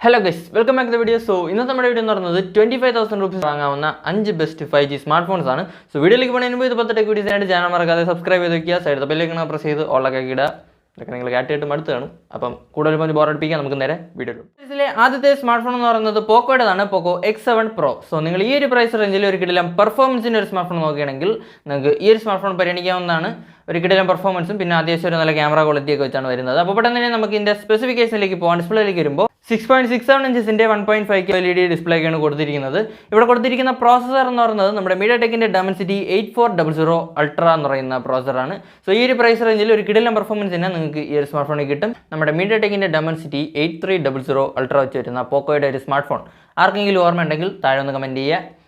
Hello guys, welcome back to the video. So, ഇന്നത്തെ നമ്മുടെ video എന്ന് പറയുന്നത് 25,000 rupees വാങ്ങാവുന്ന 5 best 5G smart phones ആണ്. സോ വീഡിയോയിലേക്ക് പോകുന്നതിന് മുമ്പ് ഇതുപോലത്തെ ടെക് വീഡിയോസിനായിട്ട് ചാനൽ മറക്കാതെ സബ്സ്ക്രൈബ് ചെയ്ത് വെക്കുക, സൈഡ് ബെല്ലൈക്കൺ പ്രസ് ചെയ്ത് ഓളൊക്കെ ഇടുക. ഇതൊക്കെ നിങ്ങൾ കേട്ടിട്ട് മടുത്ത് കാണും. അപ്പം കൂടുതൽ പറഞ്ഞ് ബോറടിപ്പിക്കാൻ നമുക്ക് നേരെ വീഡിയോ. ഇതിലെ ആദ്യത്തെ സ്മാർട്ട് ഫോൺ എന്ന് പറയുന്നത് പോക്കോയുടേതാണ്, പോക്കോ X7 Pro. സോ നിങ്ങൾ ഈ ഒരു പ്രൈസ് റേഞ്ചിൽ ഒരു കിടിലം പെർഫോമൻസിൻ്റെ ഒരു സ്മാർട്ട് ഫോൺ നോക്കുകയാണെങ്കിൽ നിങ്ങൾക്ക് ഈ ഒരു സ്മാർട്ട് ഫോൺ പരിഗണിക്കാവുന്നതാണ്. ഒരു കിടിലം പെർഫോമൻസും പിന്നെ അത്യാവശ്യം ഒരു നല്ല ക്യാമറ ക്വാളിറ്റി ഒക്കെ വെച്ചാണ് വരുന്നത്. അപ്പോൾ പെട്ടെന്ന് തന്നെ നമുക്ക് ഇതിൻ്റെ സ്പെസിഫിക്കേഷനിലേക്ക് പോകാൻ. ഡിസ്പ്ലേയിലേക്ക് വരുമ്പോൾ 6.67 ഇഞ്ചസിൻ്റെ 1.5K LED ഡിസ്പ്ലേക്കാണ് കൊടുത്തിരിക്കുന്നത്. ഇവിടെ കൊടുത്തിരിക്കുന്ന പ്രോസസ്സർ എന്ന് പറയുന്നത് നമ്മുടെ MediaTekന്റെ Dimensity 8400 Ultra എന്ന് പറയുന്ന പ്രോസസ്സറാണ്. സോ ഈ ഒരു പ്രൈസ് റേഞ്ചിൽ ഒരു കിടിലം പെർഫോമൻസ് തന്നെ നിങ്ങൾക്ക് ഈ ഒരു സ്മാർട്ട് ഫോണിൽ കിട്ടും. നമ്മുടെ MediaTekന്റെ Dimensity 8300 Ultra വെച്ച് വരുന്ന പോക്കോയുടെ ഒരു സ്മാർട്ട് ഫോൺ ആർക്കെങ്കിലും ഓർമ്മ ഉണ്ടെങ്കിൽ താഴെ ഒന്ന് കമൻറ്റ് ചെയ്യുക.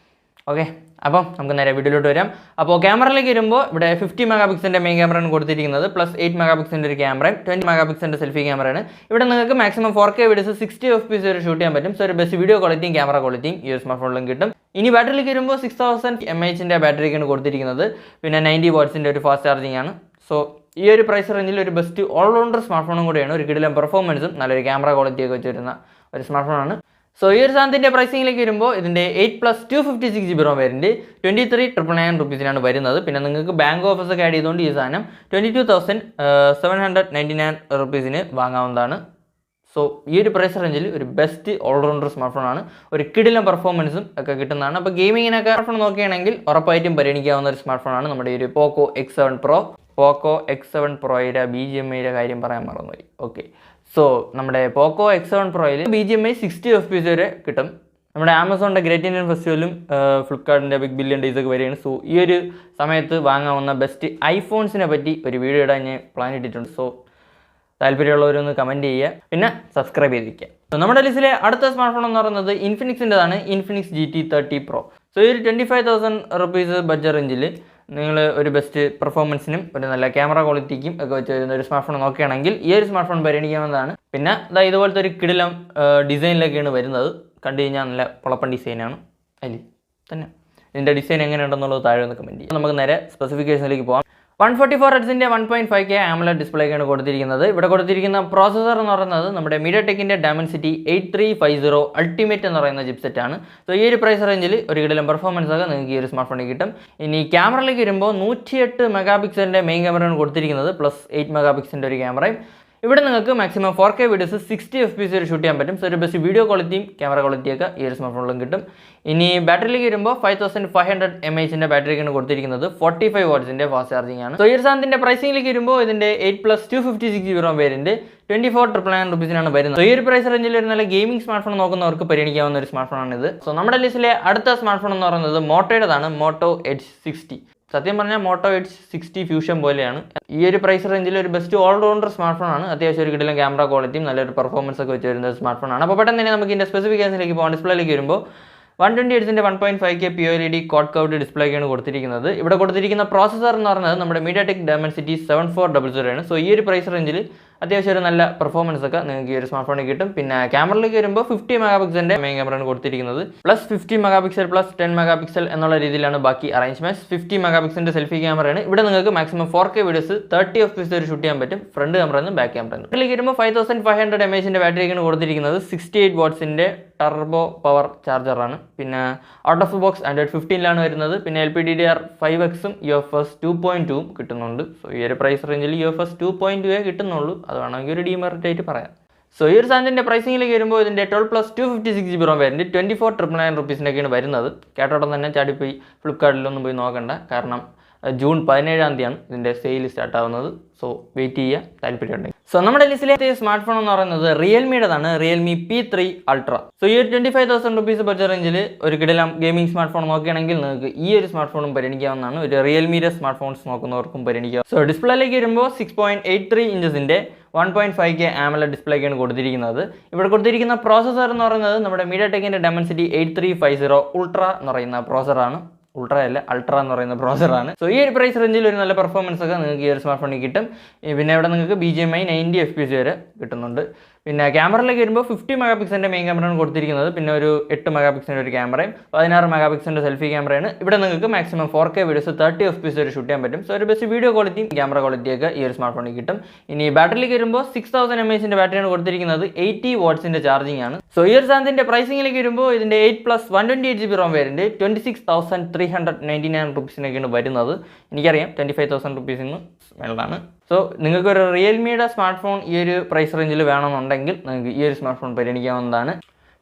ഓക്കെ, അപ്പം നമുക്ക് നേരെ വീഡിയോയിലോട്ട് വരാം. അപ്പോൾ ക്യാമറയിലേക്ക് വരുമ്പോൾ ഇവിടെ 50 മെഗാ പിക്സലിൻ്റെ മെയിൻ ക്യാമറയാണ് കൊടുത്തിരിക്കുന്നത്, പ്ലസ് 8 മെഗാ പിക്സലിൻ്റെ ഒരു ക്യാമറയും 20 മെഗാ പിക്സലിൻ്റെ സെൽഫി ക്യാമറയാണ്. ഇവിടെ നിങ്ങൾക്ക് മാക്സിമം 4K വീഡിയോസ് 60 FPS വരെ ഷൂട്ട് ചെയ്യാൻ പറ്റും. സോ ഒരു ബെസ്റ്റ് വീഡിയോ ക്വാളിറ്റിയും ക്യാമറ ക്വാളിറ്റിയും ഈ ഒരു സ്മാർട്ട് ഫോണിലും കിട്ടും. ഇനി ബാറ്ററിയിലേക്ക് വരുമ്പോൾ 6000 mAhൻ്റെ ബാറ്ററിക്കാണ് കൊടുത്തിരിക്കുന്നത്, പിന്നെ 90 വാട്ട്സിൻ്റെ ഒരു ഫാസ്റ്റ് ചാർജിങ് ആണ്. സോ ഈ ഒരു പ്രൈസ് റേഞ്ചിൽ ഒരു ബെസ്റ്റ് ഓൾറൗണ്ടർ സ്മാർട്ട് ഫോണും കൂടിയാണ്. ഒരു കിടിലം പെർഫോമൻസും നല്ലൊരു ക്യാമറ ക്വാളിറ്റിയൊക്കെ വെച്ച് വരുന്ന ഒരു സ്മാർട്ട് ഫോണാണ്. സോ ഈ ഒരു സാധനത്തിൻ്റെ പ്രൈസിങ്ങിലേക്ക് വരുമ്പോൾ ഇതിൻ്റെ 8+256GB ROM വേരിയൻറ്റ് 23,999 റുപ്പീസിനാണ് വരുന്നത്. പിന്നെ നിങ്ങൾക്ക് ബാങ്ക് ഓഫേഴ്സ് ഒക്കെ ആഡ് ചെയ്തുകൊണ്ട് ഈ സാധനം 22,799 റുപ്പീസിന് വാങ്ങാവുന്നതാണ്. സോ ഈ ഒരു പ്രൈസ് റേഞ്ചിൽ ഒരു ബെസ്റ്റ് ഓൾറൗണ്ടർ സ്മാർട്ട് ഫോണാണ്. ഒരു കിടിലം പെർഫോമൻസും ഒക്കെ കിട്ടുന്നതാണ്. അപ്പോൾ ഗെയിമിങ്ങിനൊക്കെ ഫോൺ നോക്കുകയാണെങ്കിൽ ഉറപ്പായിട്ടും പരിഗണിക്കാവുന്ന ഒരു സ്മാർട്ട് ഫോണാണ് നമ്മുടെ ഈ ഒരു പോക്കോ X7 Pro. പോക്കോ X7 Proയുടെ BGMIയുടെ കാര്യം പറയാൻ മറന്നുപോയി. ഓക്കെ, സോ നമ്മുടെ പോക്കോ X7 Proയിൽ BGMI 60 FPS വരെ കിട്ടും. നമ്മുടെ ആമസോണിൻ്റെ ഗ്രേറ്റ് ഇന്ത്യൻ ഫെസ്റ്റിവലും ഫ്ലിപ്കാർട്ടിൻ്റെ ബിഗ് ബില്യൺ ഡേയ്സ് ഒക്കെ വരികയാണ്. സോ ഈ ഒരു സമയത്ത് വാങ്ങാവുന്ന ബെസ്റ്റ് ഐഫോൺസിനെ പറ്റി ഒരു വീഡിയോ ഇടാൻ ഞാൻ പ്ലാൻ ഇട്ടിട്ടുണ്ട്. സോ താല്പര്യമുള്ളവരൊന്ന് കമൻറ്റ് ചെയ്യുക, പിന്നെ സബ്സ്ക്രൈബ് ചെയ്തിരിക്കുക. സോ നമ്മുടെ ലിസ്റ്റിലെ അടുത്ത സ്മാർട്ട് ഫോൺ എന്ന് പറയുന്നത് ഇൻഫിനിക്സിൻ്റെതാണ്, ഇൻഫിനിക്സ് GT30 Pro. സോ ഈ ഒരു 25,000 റുപ്പീസ് ബഡ്ജറ്റ് റേഞ്ചിൽ നിങ്ങൾ ഒരു ബെസ്റ്റ് പെർഫോമൻസിനും ഒരു നല്ല ക്യാമറ ക്വാളിറ്റിക്കും ഒക്കെ വെച്ച് വരുന്ന ഒരു സ്മാർട്ട് ഫോൺ നോക്കുകയാണെങ്കിൽ ഈ ഒരു സ്മാർട്ട് ഫോൺ പരിഗണിക്കാവുന്നതാണ്. പിന്നെ ഇതുപോലത്തെ ഒരു കിടിലം ഡിസൈനിലൊക്കെയാണ് വരുന്നത്. കണ്ടു കഴിഞ്ഞാൽ നല്ല പൊളപ്പൻ ഡിസൈനാണ് അല്ലേ തന്നെ. ഇതിൻ്റെ ഡിസൈൻ എങ്ങനെയുണ്ടെന്നുള്ളത് താഴെ ഒന്ന് കമൻറ്റ് ചെയ്യും. നമുക്ക് നേരെ സ്പെസിഫിക്കേഷനിലേക്ക് പോകാം. 144 Hzൻ്റെ 1.5K AMOLED ഡിസ്പ്ലേക്കാണ് കൊടുത്തിരിക്കുന്നത്. ഇവിടെ കൊടുത്തിരിക്കുന്ന പ്രോസസ്സർ എന്ന് പറയുന്നത് നമ്മുടെ MediaTekന്റെ Dimensity 8350 Ultimate എന്ന് പറയുന്ന ചിപ്സെറ്റാണ്. സോ ഈ ഒരു പ്രൈസ് റേഞ്ചിൽ ഒരു കിടിലം പെർഫോമൻസ് ഒക്കെ നിങ്ങൾക്ക് ഈ ഒരു സ്മാർട്ട് ഫോണിൽ കിട്ടും. ഇനി ക്യാമറയിലേക്ക് വരുമ്പോൾ 108 മെഗാ പിക്സലിൻ്റെ മെയിൻ ക്യാമറയാണ് കൊടുത്തിരിക്കുന്നത്, പ്ലസ് 8 മെഗാ പിക്സലിൻ്റെ ഒരു ക്യാമറയും. ഇവിടെ നിങ്ങൾക്ക് മാക്സിമം 4K വീഡിയോസ് 60 FPS വരെ ഷൂട്ട് ചെയ്യാൻ പറ്റും. സോ ഒരു ബെസ്റ്റ് വീഡിയോ ക്വാളിറ്റിയും ക്യാമറ ക്വാളിറ്റിയൊക്കെ ഈ ഒരു സ്മാർട്ട് ഫോണിലും കിട്ടും. ഇനി ബാറ്ററിയിലേക്ക് വരുമ്പോൾ 5500 mAhൻ്റെ ബാറ്ററിക്കാണ് കൊടുത്തിരിക്കുന്നത്, 45 വാട്ട്സിൻ്റെ ഫാസ്റ്റ് ചാർജിങ് ആണ്. സോ ഈ ഒരു സാധനത്തിൻ്റെ പ്രൈസിങ്ങിലേക്ക് വരുമ്പോൾ ഇതിൻ്റെ 8+256GB ROM വേരിയൻറ്റ് 24,999 റുപ്പീസിനാണ് വരുന്നത്. സോ ഈ ഒരു പ്രൈസ് റേഞ്ചിൽ ഒരു നല്ല ഗെയിമിംഗ് സ്മാർട്ട് ഫോൺ നോക്കുന്നവർക്ക് പരിഗണിക്കാവുന്ന ഒരു സ്മാർട്ട് ഫോണാണ് ഇത്. സോ നമ്മുടെ ലിസ്റ്റിലെ അടുത്ത സ്മാർട്ട് ഫോൺ എന്ന് പറയുന്നത് മോട്ടോയുടേതാണ്, മോട്ടോ Edge 60. സത്യം പറഞ്ഞാൽ മോട്ടോ Edge 60 ഫ്യൂഷൻ പോലെയാണ്. ഈ ഒരു പ്രൈസ് റേഞ്ചിൽ ഒരു ബെസ്റ്റ് ഓൾറൗണ്ടർ സ്മാർട്ട് ഫോണാണ്. അത്യാവശ്യം ഒരു കിടിലം ക്യാമറ ക്വാളിറ്റിയും നല്ലൊരു പെർഫോമൻസ് ഒക്കെ വെച്ച് വരുന്ന സ്മാർട്ട് ഫോണാണ്. അപ്പോൾ പെട്ടെന്ന് തന്നെ നമുക്ക് ഇതിൻ്റെ സ്പെസിഫിക്കേഷനിലേക്ക് പോകാം. ഡിസ്പ്ലേയിലേക്ക് വരുമ്പോൾ 120 Hzൻ്റെ 1.5K POLED ക്വാഡ് കർവ്ഡ് ഡിസ്പ്ലേക്കാണ് കൊടുത്തിരിക്കുന്നത്. ഇവിടെ കൊടുത്തിരിക്കുന്ന പ്രോസസ്സർ എന്ന് പറയുന്നത് നമ്മുടെ MediaTek Dimensity 7400 ആണ്. സോ ഈ ഒരു പ്രൈസ് റേഞ്ചിൽ അത്യാവശ്യം ഒരു നല്ല പെർഫോമൻസ് ഒക്കെ നിങ്ങൾക്ക് ഈ ഒരു സ്മാർട്ട് ഫോണിൽ കിട്ടും. പിന്നെ ക്യാമറയിലേക്ക് വരുമ്പോൾ 50 മെഗാ പിക്സലിൻ്റെ മെയിൻ ക്യാമറയാണ് കൊടുത്തിരിക്കുന്നത്, plus 50 mega pixel plus 10 mega pixel എന്നുള്ള രീതിയിലാണ് ബാക്കി അറേഞ്ച്മെൻറ്റ്സ്. 50 മെഗാ പിക്സലിൻ്റെ സെൽഫി ക്യാമറയാണ്. ഇവിടെ നിങ്ങൾക്ക് മാക്സിമം 4K വീഡിയോസ് 30 FPS വരെ ഷൂട്ട് ചെയ്യാൻ പറ്റും, ഫ്രണ്ട് ക്യാമറയിൽ നിന്ന് ബാക്ക് ക്യാമറയിൽ നിന്ന്. ഇതിലേക്ക് വരുമ്പോൾ 5500 mAhൻ്റെ ബാറ്ററിക്കാണ് കൊടുത്തിരിക്കുന്നത്, 68 വാട്ട്സിൻ്റെ ടർബോ പവർ ചാർജറാണ്. പിന്നെ ഔട്ട് ഓഫ് ബോക്സ് Android 15 വരുന്നത്. പിന്നെ LPDDR5Xും UFS 2.2 കിട്ടുന്നുണ്ട്. സോ ഈ ഒരു പ്രൈസ് റേഞ്ചിൽ UFS 2.2 കിട്ടുന്നുള്ളൂ, അത് വേണമെങ്കിൽ ഒരു ഡിമെറിറ്റ് ആയിട്ട് പറയാം. സോ ഈ ഒരു സാധനത്തിൻ്റെ പ്രൈസിങ്ങിലേക്ക് വരുമ്പോൾ ഇതിൻ്റെ 12+256GB ROM വേരിയൻറ്റ് 24,999 റുപ്പീസിനൊക്കെയാണ് വരുന്നത്. കേട്ടോടം തന്നെ ചാടിപ്പോയി ഫ്ലിപ്കാർട്ടിലൊന്നും പോയി നോക്കണ്ട, കാരണം ജൂൺ 17 ഇതിൻ്റെ സെയിൽ സ്റ്റാർട്ട് ആവുന്നത്. സോ വെയിറ്റ് ചെയ്യുക താല്പര്യമുണ്ടെങ്കിൽ. സോ നമ്മുടെ ലിസ്റ്റിലെ സ്മാർട്ട് ഫോൺ എന്ന് പറയുന്നത് റിയൽമിയുടേതാണ്, റിയൽമി P3 Ultra. സോ ഈ ഒരു 25,000 റുപ്പീസ് ബഡ്ജറ്റ് റേഞ്ചിൽ ഒരു കിടിലം ഗെയിമിംഗ് സ്മാർട്ട് ഫോൺ നോക്കുകയാണെങ്കിൽ നിങ്ങൾക്ക് ഈ ഒരു സ്മാർട്ട് ഫോണും പരിഗണിക്കാവുന്നതാണ്. ഒരു റിയൽമിയുടെ സ്മാർട്ട് ഫോൺസ് നോക്കുന്നവർക്കും പരിഗണിക്കാം. സോ ഡിസ്പ്ലേയിലേക്ക് വരുമ്പോൾ 6.83 ഇഞ്ചസിൻ്റെ 1.5K AMOLED ഡിസ്പ്ലേക്കാണ് കൊടുത്തിരിക്കുന്നത്. ഇവിടെ കൊടുത്തിരിക്കുന്ന പ്രോസസ്സർ എന്ന് പറയുന്നത് നമ്മുടെ MediaTekന്റെ Dimensity 8350 Ultra എന്ന് പറയുന്ന പ്രോസസ്സറാണ്. ഉൾട്ര അല്ല അൾട്ര എന്ന് പറയുന്ന പ്രോസറാണ്. സോ ഈ ഒരു പ്രൈസ് റേഞ്ചിൽ ഒരു നല്ല പെർഫോമൻസ് ഒക്കെ നിങ്ങൾക്ക് ഈ ഒരു സ്മാർട്ട് ഫോണിൽ കിട്ടും. പിന്നെ ഇവിടെ നിങ്ങൾക്ക് BGMI 90 FPS വരെ കിട്ടുന്നുണ്ട്. പിന്നെ ക്യാമറയിലേക്ക് വരുമ്പോൾ 50 മെഗാ പിക്സലിൻ്റെ മെയിൻ ക്യാമറയാണ് കൊടുത്തിരിക്കുന്നത്. പിന്നെ ഒരു 8 മെഗാ പിക്സലിൻ്റെ ഒരു ക്യാമറയും 16 മെഗാ പിക്സലിൻ്റെ സെൽഫി ക്യാമറയാണ്. ഇവിടെ നിങ്ങൾക്ക് മാക്സിമം 4K വീഡിയോസ് 30 FPS വരെ ഷൂട്ട് ചെയ്യാൻ പറ്റും. സോ ഒരു ബെസ്റ്റ് വീഡിയോ ക്വാളിറ്റിയും ക്യാമറ ക്വാളിറ്റിയൊക്കെ ഈ ഒരു സ്മാർട്ട് ഫോണിൽ കിട്ടും. ഇനി ബാറ്ററിയിലേക്ക് വരുമ്പോൾ 6000 mAh ബാറ്ററിയാണ് കൊടുത്തിരിക്കുന്നത്. 80 വാട്ട്സിൻ്റെ ചാർജിങ് ആണ്. സോ ഈ ഒരു സാധനത്തിൻ്റെ പ്രൈസിംഗിലേക്ക് വരുമ്പോൾ ഇതിൻ്റെ 8+ 128GB ROM വേരിയൻറ്റ് 26,399 റുപ്പീസിനൊക്കെയാണ് വരുന്നത്. എനിക്കറിയാം 25,000 റുപ്പീസിന് മേളാണ്. സോ നിങ്ങൾക്കൊരു റിയൽമിയുടെ സ്മാർട്ട് ഫോൺ ഈ ഒരു പ്രൈസ് റേഞ്ചിൽ വേണമെന്നുണ്ടെങ്കിൽ നിങ്ങൾക്ക് ഈ ഒരു സ്മാർട്ട് ഫോൺ പരിഗണിക്കാവുന്നതാണ്.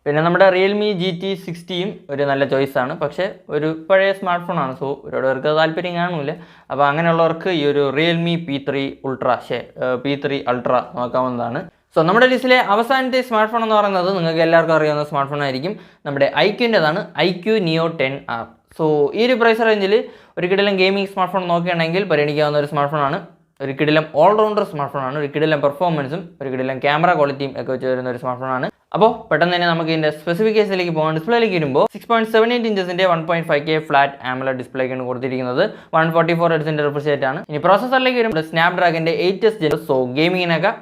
പിന്നെ നമ്മുടെ റിയൽമി GT60യും ഒരു നല്ല ചോയ്സാണ്. പക്ഷേ ഒരു പഴയ സ്മാർട്ട് ഫോണാണ്. സോ ഒരുപാട് പേർക്ക് താല്പര്യം കാണില്ല. അപ്പോൾ അങ്ങനെയുള്ളവർക്ക് ഈ ഒരു റിയൽമി P3 അൾട്ര നോക്കാവുന്നതാണ്. സോ നമ്മുടെ ലിസ്റ്റിലെ അവസാനത്തെ സ്മാർട്ട് ഫോൺ എന്ന് പറയുന്നത് നിങ്ങൾക്ക് എല്ലാവർക്കും അറിയാവുന്ന സ്മാർട്ട് ഫോൺ ആയിരിക്കും. നമ്മുടെ iQൻ്റെതാണ് iQ Neo 10R. സോ ഈ ഒരു പ്രൈസ് റേഞ്ചിൽ ഒരു കിടിലം ഗെയിമിംഗ് സ്മാർട്ട് ഫോൺ നോക്കുകയാണെങ്കിൽ പരിഗണിക്കാവുന്ന ഒരു സ്മാർട്ട് ഫോണാണ്. ഒരു കിടിലം ഓൾറൗണ്ടർ സ്മാർട്ട് ഫോണാണ്. ഒരു കിടിലം പെർഫോമൻസും ഒരു കിടിലം ക്യാമറ ക്വാളിറ്റിയും ഒക്കെ വെച്ച് വരുന്ന ഒരു സ്മാർട്ട് ഫോണാണ്. അപ്പോൾ പെട്ടെന്ന് തന്നെ നമുക്ക് ഇതിൻ്റെ സ്പെസിഫിക്കേഷനിലേക്ക് പോകാൻ. ഡിസ്പ്ലേയിലേക്ക് വരുമ്പോൾ 6.78 ഇഞ്ചസിൻ്റെ 1.5K ഫ്ലാറ്റ് AMOLED ഡിസ്പ്ലേക്കാണ് കൊടുത്തിരിക്കുന്നത്. 144 Hz റിഫ്രഷ് റേറ്റ് ആണ്. ഇനി പ്രോസസ്സറിലേക്ക് വരുമ്പോൾ സ്നാപ്ഡ്രാഗൻ്റെ 8S Gen. സോ ഗെയിമിങ്ങിനൊക്കെ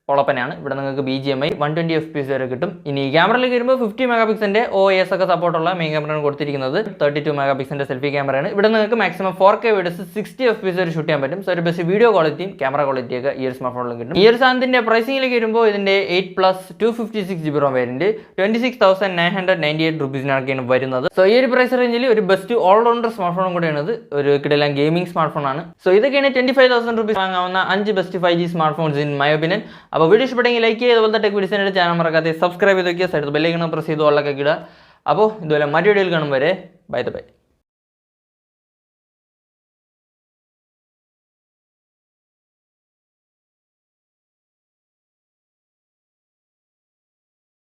പൊളപ്പനാണ്. ഇവിടെ നിങ്ങൾക്ക് BGMI 120 FPS വരെ കിട്ടും. ഇനി ക്യാമറയിലേക്ക് വരുമ്പോൾ 50 മെഗാ പിക്സലിൻ്റെ OIS ഒക്കെ സപ്പോർട്ടുള്ള മെയിൻ ക്യാമറയാണ് കൊടുത്തിരിക്കുന്നത്. 32 മെഗാ പിക്സലിൻ്റെ സെൽഫി ക്യാമറയാണ്. ഇവിടെ നിങ്ങൾക്ക് മാക്സിമം 4K വീഡിയോസ് 60 FPS വരെ ഷൂട്ട് ചെയ്യാൻ പറ്റും. സോ ഒരു ബെസ്റ്റ് വീഡിയോ ക്വാളിറ്റിയും ക്യാമറ ക്വാളിറ്റിയൊക്കെ ഈ ഒരു സ്മാർട്ട് ഫോണിലും കിട്ടും. ഈ ഒരു സാധനത്തിൻ്റെ പ്രൈസിംഗിലേക്ക് വരുമ്പോൾ ഇതിൻ്റെ 8+ 256GB ROM വേരിയൻറ്റ് 26,998 റുപ്പീസിനൊക്കെയാണ് വരുന്നത്. സോ ഈ ഒരു പ്രൈസ് റേഞ്ചിൽ ഒരു ബെസ്റ്റ് ഓൾറൗണ്ടർ സ്മാർട്ട് ഫോണും കൂടെയാണ്. ഒരു കിടിലം ഗെയിമിംഗ് സ്മാർട്ട് ഫോണാണ്. സോ ഇതൊക്കെയാണ് 25,000 റുപ്പീസ് വാങ്ങാവുന്ന 5 best 5G smart phones in my opinion. അപ്പോൾ വീഡിയോ ഇഷ്ടപ്പെട്ടെങ്കിൽ ലൈക്ക് ചെയ്യുക. അതുപോലെ ടെക് വീഡിയോസിൻ്റെ ചാനൽ മറക്കാതെ സബ്സ്ക്രൈബ് ചെയ്ത് വയ്ക്കുക. സൈഡ് ബെല്ലൈക്കൺ പ്രസ് ചെയ്ത് ഓളൊക്കെ ഇടുക. അപ്പോൾ ഇതുപോലെ മറ്റു വീഡിയോയിൽ കാണും വരെ ബൈ.